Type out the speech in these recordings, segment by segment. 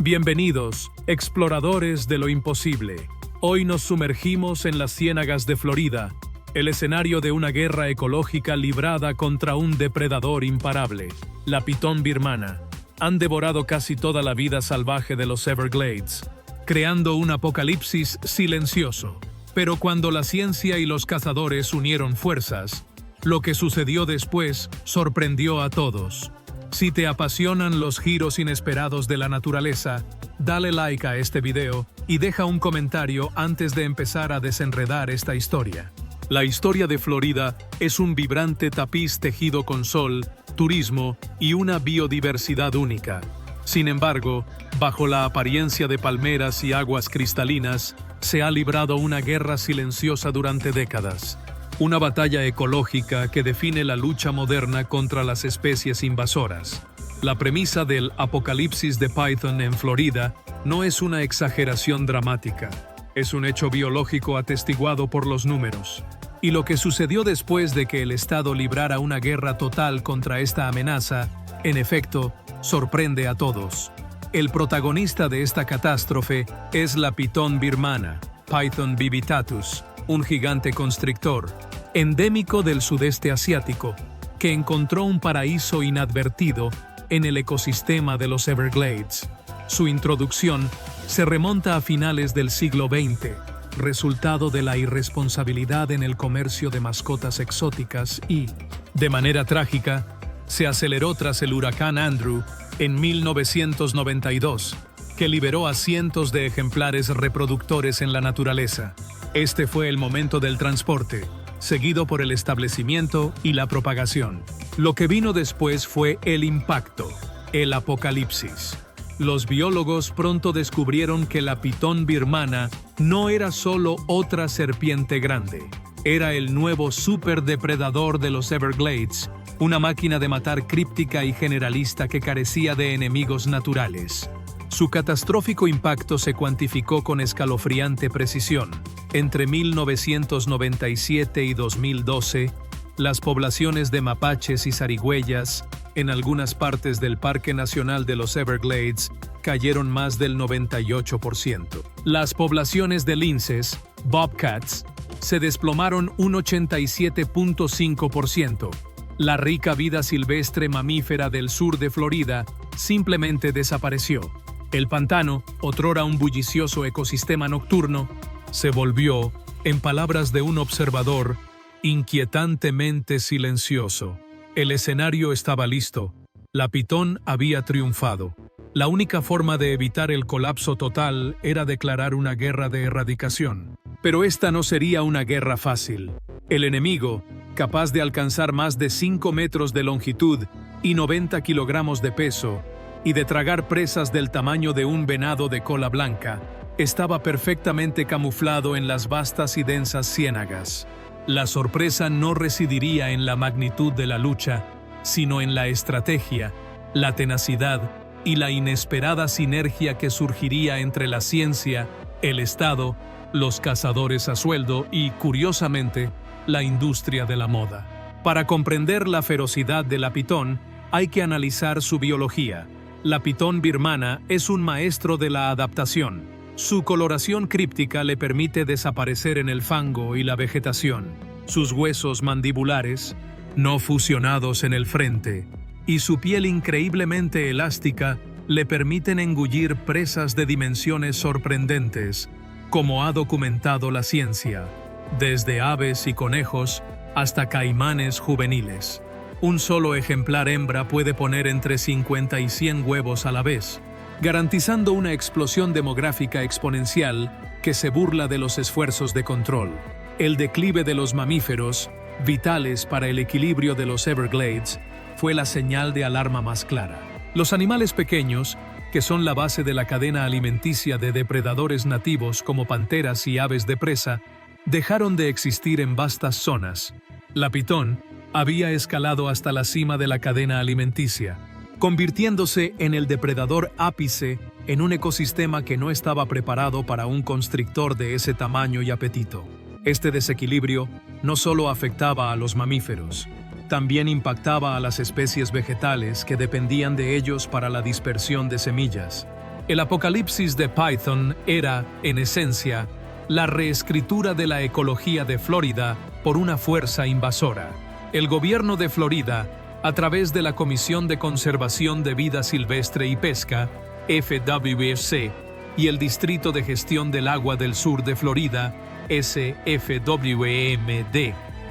Bienvenidos, exploradores de lo imposible. Hoy nos sumergimos en las ciénagas de Florida, el escenario de una guerra ecológica librada contra un depredador imparable, la pitón birmana. Han devorado casi toda la vida salvaje de los Everglades, creando un apocalipsis silencioso. Pero cuando la ciencia y los cazadores unieron fuerzas, lo que sucedió después sorprendió a todos. Si te apasionan los giros inesperados de la naturaleza, dale like a este video y deja un comentario antes de empezar a desenredar esta historia. La historia de Florida es un vibrante tapiz tejido con sol, turismo y una biodiversidad única. Sin embargo, bajo la apariencia de palmeras y aguas cristalinas, se ha librado una guerra silenciosa durante décadas. Una batalla ecológica que define la lucha moderna contra las especies invasoras. La premisa del apocalipsis de Python en Florida no es una exageración dramática, es un hecho biológico atestiguado por los números. Y lo que sucedió después de que el Estado librara una guerra total contra esta amenaza, en efecto, sorprende a todos. El protagonista de esta catástrofe es la pitón birmana, Python vivittatus, un gigante constrictor, endémico del sudeste asiático, que encontró un paraíso inadvertido en el ecosistema de los Everglades. Su introducción se remonta a finales del siglo XX, resultado de la irresponsabilidad en el comercio de mascotas exóticas y, de manera trágica, se aceleró tras el huracán Andrew en 1992, que liberó a cientos de ejemplares reproductores en la naturaleza. Este fue el momento del transporte, seguido por el establecimiento y la propagación. Lo que vino después fue el impacto, el apocalipsis. Los biólogos pronto descubrieron que la pitón birmana no era solo otra serpiente grande. Era el nuevo superdepredador de los Everglades, una máquina de matar críptica y generalista que carecía de enemigos naturales. Su catastrófico impacto se cuantificó con escalofriante precisión. Entre 1997 y 2012, las poblaciones de mapaches y zarigüeyas en algunas partes del Parque Nacional de los Everglades cayeron más del 98%. Las poblaciones de linces, bobcats, se desplomaron un 87.5%. La rica vida silvestre mamífera del sur de Florida simplemente desapareció. El pantano, otrora un bullicioso ecosistema nocturno, se volvió, en palabras de un observador, inquietantemente silencioso. El escenario estaba listo. La pitón había triunfado. La única forma de evitar el colapso total era declarar una guerra de erradicación. Pero esta no sería una guerra fácil. El enemigo, capaz de alcanzar más de 5 metros de longitud y 90 kilogramos de peso, y de tragar presas del tamaño de un venado de cola blanca, estaba perfectamente camuflado en las vastas y densas ciénagas. La sorpresa no residiría en la magnitud de la lucha, sino en la estrategia, la tenacidad y la inesperada sinergia que surgiría entre la ciencia, el Estado, los cazadores a sueldo y, curiosamente, la industria de la moda. Para comprender la ferocidad de la pitón, hay que analizar su biología. La pitón birmana es un maestro de la adaptación. Su coloración críptica le permite desaparecer en el fango y la vegetación. Sus huesos mandibulares, no fusionados en el frente, y su piel increíblemente elástica le permiten engullir presas de dimensiones sorprendentes, como ha documentado la ciencia, desde aves y conejos hasta caimanes juveniles. Un solo ejemplar hembra puede poner entre 50 y 100 huevos a la vez, garantizando una explosión demográfica exponencial que se burla de los esfuerzos de control. El declive de los mamíferos, vitales para el equilibrio de los Everglades, fue la señal de alarma más clara. Los animales pequeños, que son la base de la cadena alimenticia de depredadores nativos como panteras y aves de presa, dejaron de existir en vastas zonas. La pitón había escalado hasta la cima de la cadena alimenticia, convirtiéndose en el depredador ápice en un ecosistema que no estaba preparado para un constrictor de ese tamaño y apetito. Este desequilibrio no solo afectaba a los mamíferos, también impactaba a las especies vegetales que dependían de ellos para la dispersión de semillas. El apocalipsis de Python era, en esencia, la reescritura de la ecología de Florida por una fuerza invasora. El gobierno de Florida, a través de la Comisión de Conservación de Vida Silvestre y Pesca, FWC, y el Distrito de Gestión del Agua del Sur de Florida, SFWMD,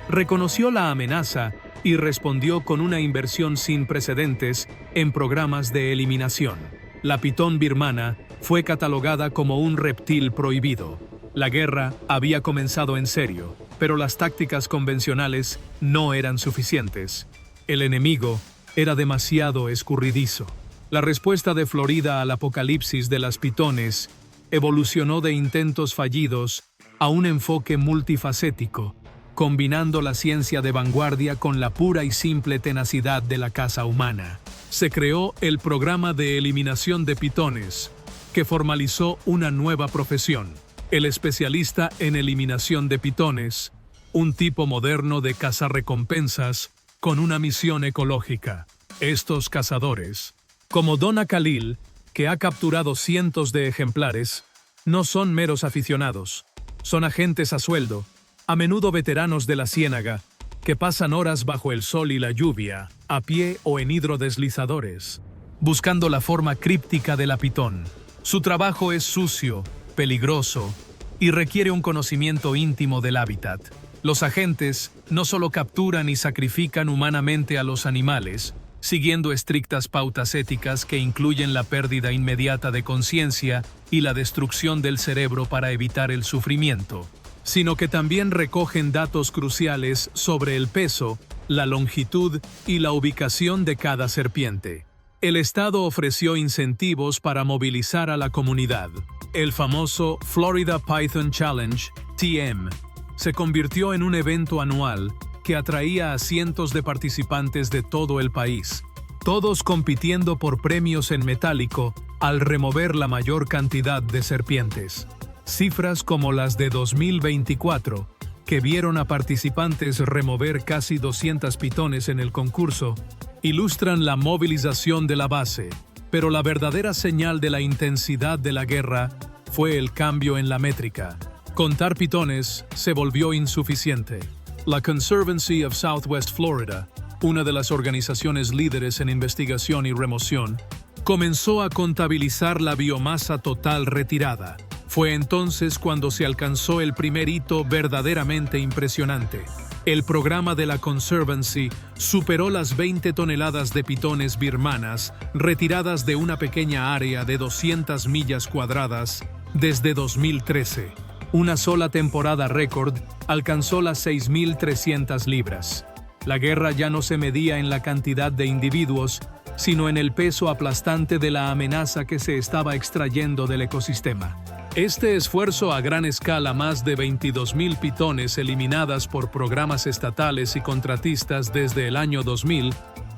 reconoció la amenaza y respondió con una inversión sin precedentes en programas de eliminación. La pitón birmana fue catalogada como un reptil prohibido. La guerra había comenzado en serio, pero las tácticas convencionales no eran suficientes. El enemigo era demasiado escurridizo. La respuesta de Florida al apocalipsis de las pitones evolucionó de intentos fallidos a un enfoque multifacético, combinando la ciencia de vanguardia con la pura y simple tenacidad de la caza humana. Se creó el programa de eliminación de pitones, que formalizó una nueva profesión: el especialista en eliminación de pitones, un tipo moderno de cazarrecompensas con una misión ecológica. Estos cazadores, como Donna Khalil, que ha capturado cientos de ejemplares, no son meros aficionados, son agentes a sueldo, a menudo veteranos de la ciénaga, que pasan horas bajo el sol y la lluvia, a pie o en hidrodeslizadores, buscando la forma críptica de la pitón. Su trabajo es sucio, peligroso y requiere un conocimiento íntimo del hábitat. Los agentes no solo capturan y sacrifican humanamente a los animales, siguiendo estrictas pautas éticas que incluyen la pérdida inmediata de conciencia y la destrucción del cerebro para evitar el sufrimiento, sino que también recogen datos cruciales sobre el peso, la longitud y la ubicación de cada serpiente. El Estado ofreció incentivos para movilizar a la comunidad. El famoso Florida Python Challenge, TM, se convirtió en un evento anual que atraía a cientos de participantes de todo el país, todos compitiendo por premios en metálico al remover la mayor cantidad de serpientes. Cifras como las de 2024, que vieron a participantes remover casi 200 pitones en el concurso, ilustran la movilización de la base, pero la verdadera señal de la intensidad de la guerra fue el cambio en la métrica. Contar pitones se volvió insuficiente. La Conservancy of Southwest Florida, una de las organizaciones líderes en investigación y remoción, comenzó a contabilizar la biomasa total retirada. Fue entonces cuando se alcanzó el primer hito verdaderamente impresionante. El programa de la Conservancy superó las 20 toneladas de pitones birmanas retiradas de una pequeña área de 200 millas cuadradas desde 2013. Una sola temporada récord alcanzó las 6.300 libras. La guerra ya no se medía en la cantidad de individuos, sino en el peso aplastante de la amenaza que se estaba extrayendo del ecosistema. Este esfuerzo a gran escala, más de 22.000 pitones eliminadas por programas estatales y contratistas desde el año 2000,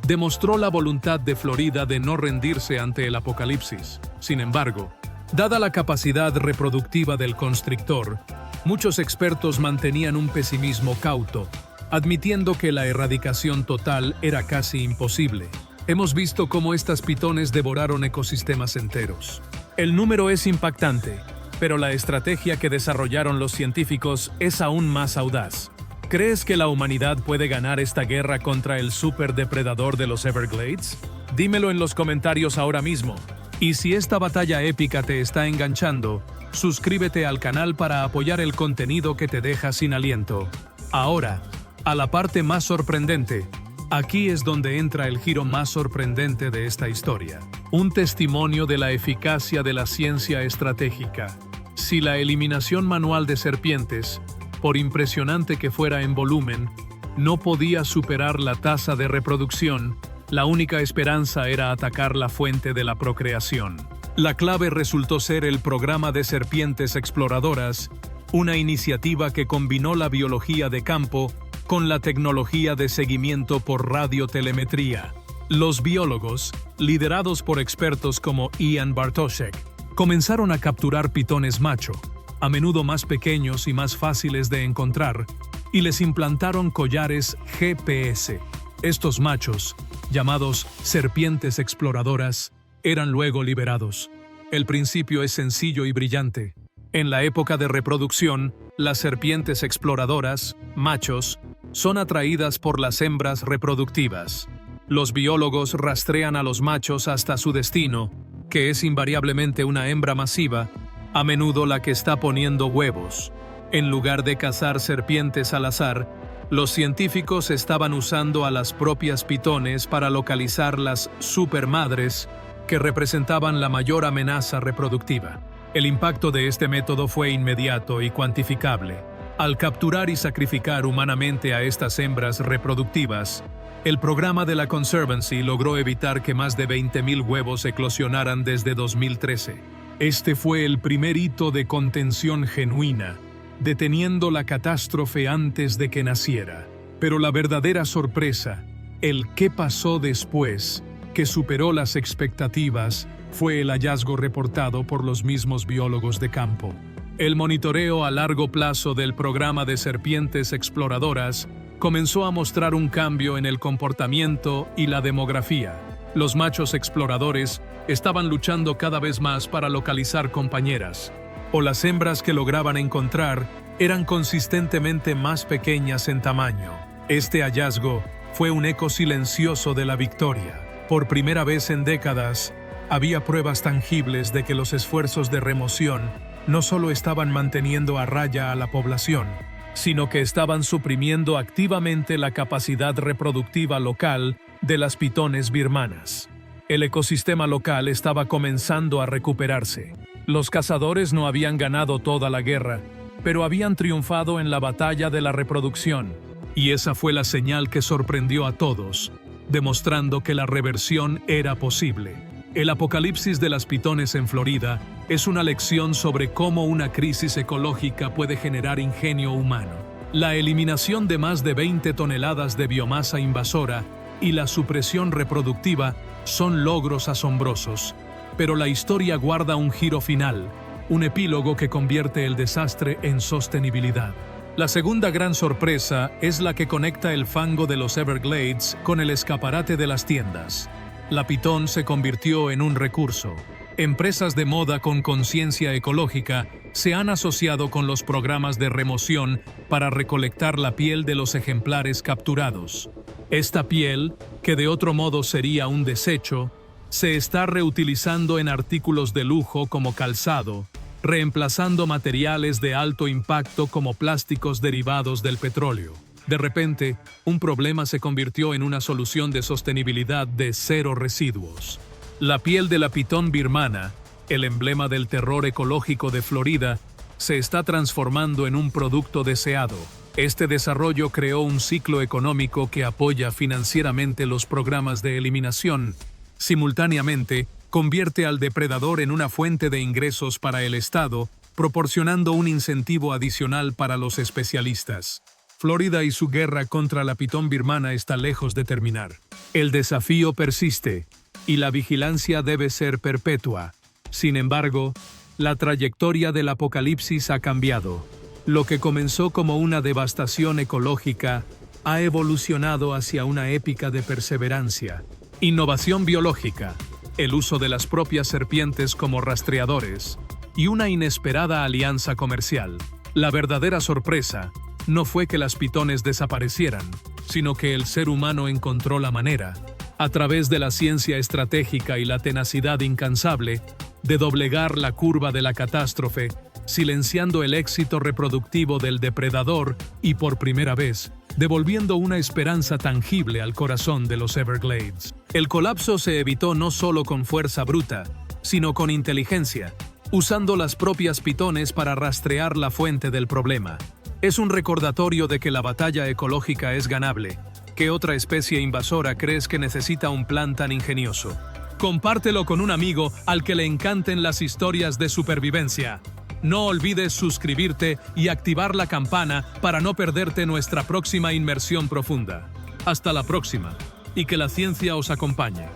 demostró la voluntad de Florida de no rendirse ante el apocalipsis. Sin embargo, dada la capacidad reproductiva del constrictor, muchos expertos mantenían un pesimismo cauto, admitiendo que la erradicación total era casi imposible. Hemos visto cómo estas pitones devoraron ecosistemas enteros. El número es impactante, pero la estrategia que desarrollaron los científicos es aún más audaz. ¿Crees que la humanidad puede ganar esta guerra contra el superdepredador de los Everglades? Dímelo en los comentarios ahora mismo. Y si esta batalla épica te está enganchando, suscríbete al canal para apoyar el contenido que te deja sin aliento. Ahora, a la parte más sorprendente. Aquí es donde entra el giro más sorprendente de esta historia. Un testimonio de la eficacia de la ciencia estratégica. Si la eliminación manual de serpientes, por impresionante que fuera en volumen, no podía superar la tasa de reproducción, la única esperanza era atacar la fuente de la procreación. La clave resultó ser el programa de serpientes exploradoras, una iniciativa que combinó la biología de campo con la tecnología de seguimiento por radiotelemetría. Los biólogos, liderados por expertos como Ian Bartoszek, comenzaron a capturar pitones macho, a menudo más pequeños y más fáciles de encontrar, y les implantaron collares GPS. Estos machos, llamados serpientes exploradoras, eran luego liberados. El principio es sencillo y brillante. En la época de reproducción, las serpientes exploradoras, machos, son atraídas por las hembras reproductivas. Los biólogos rastrean a los machos hasta su destino, que es invariablemente una hembra masiva, a menudo la que está poniendo huevos. En lugar de cazar serpientes al azar, los científicos estaban usando a las propias pitones para localizar las supermadres que representaban la mayor amenaza reproductiva. El impacto de este método fue inmediato y cuantificable. Al capturar y sacrificar humanamente a estas hembras reproductivas, el programa de la Conservancy logró evitar que más de 20.000 huevos eclosionaran desde 2013. Este fue el primer hito de contención genuina, deteniendo la catástrofe antes de que naciera. Pero la verdadera sorpresa, el qué pasó después, que superó las expectativas, fue el hallazgo reportado por los mismos biólogos de campo. El monitoreo a largo plazo del programa de serpientes exploradoras comenzó a mostrar un cambio en el comportamiento y la demografía. Los machos exploradores estaban luchando cada vez más para localizar compañeras, o las hembras que lograban encontrar eran consistentemente más pequeñas en tamaño. Este hallazgo fue un eco silencioso de la victoria. Por primera vez en décadas, había pruebas tangibles de que los esfuerzos de remoción no solo estaban manteniendo a raya a la población, sino que estaban suprimiendo activamente la capacidad reproductiva local de las pitones birmanas. El ecosistema local estaba comenzando a recuperarse. Los cazadores no habían ganado toda la guerra, pero habían triunfado en la batalla de la reproducción, y esa fue la señal que sorprendió a todos, demostrando que la reversión era posible. El apocalipsis de las pitones en Florida es una lección sobre cómo una crisis ecológica puede generar ingenio humano. La eliminación de más de 20 toneladas de biomasa invasora y la supresión reproductiva son logros asombrosos, pero la historia guarda un giro final, un epílogo que convierte el desastre en sostenibilidad. La segunda gran sorpresa es la que conecta el fango de los Everglades con el escaparate de las tiendas. La pitón se convirtió en un recurso. Empresas de moda con conciencia ecológica se han asociado con los programas de remoción para recolectar la piel de los ejemplares capturados. Esta piel, que de otro modo sería un desecho, se está reutilizando en artículos de lujo como calzado, reemplazando materiales de alto impacto como plásticos derivados del petróleo. De repente, un problema se convirtió en una solución de sostenibilidad de cero residuos. La piel de la pitón birmana, el emblema del terror ecológico de Florida, se está transformando en un producto deseado. Este desarrollo creó un ciclo económico que apoya financieramente los programas de eliminación. Simultáneamente, convierte al depredador en una fuente de ingresos para el Estado, proporcionando un incentivo adicional para los especialistas. Florida y su guerra contra la pitón birmana está lejos de terminar. El desafío persiste, y la vigilancia debe ser perpetua. Sin embargo, la trayectoria del apocalipsis ha cambiado. Lo que comenzó como una devastación ecológica ha evolucionado hacia una épica de perseverancia. Innovación biológica, el uso de las propias serpientes como rastreadores, y una inesperada alianza comercial. La verdadera sorpresa no fue que las pitones desaparecieran, sino que el ser humano encontró la manera, a través de la ciencia estratégica y la tenacidad incansable, de doblegar la curva de la catástrofe, silenciando el éxito reproductivo del depredador y, por primera vez, devolviendo una esperanza tangible al corazón de los Everglades. El colapso se evitó no solo con fuerza bruta, sino con inteligencia, usando las propias pitones para rastrear la fuente del problema. Es un recordatorio de que la batalla ecológica es ganable. ¿Qué otra especie invasora crees que necesita un plan tan ingenioso? Compártelo con un amigo al que le encanten las historias de supervivencia. No olvides suscribirte y activar la campana para no perderte nuestra próxima inmersión profunda. Hasta la próxima, y que la ciencia os acompañe.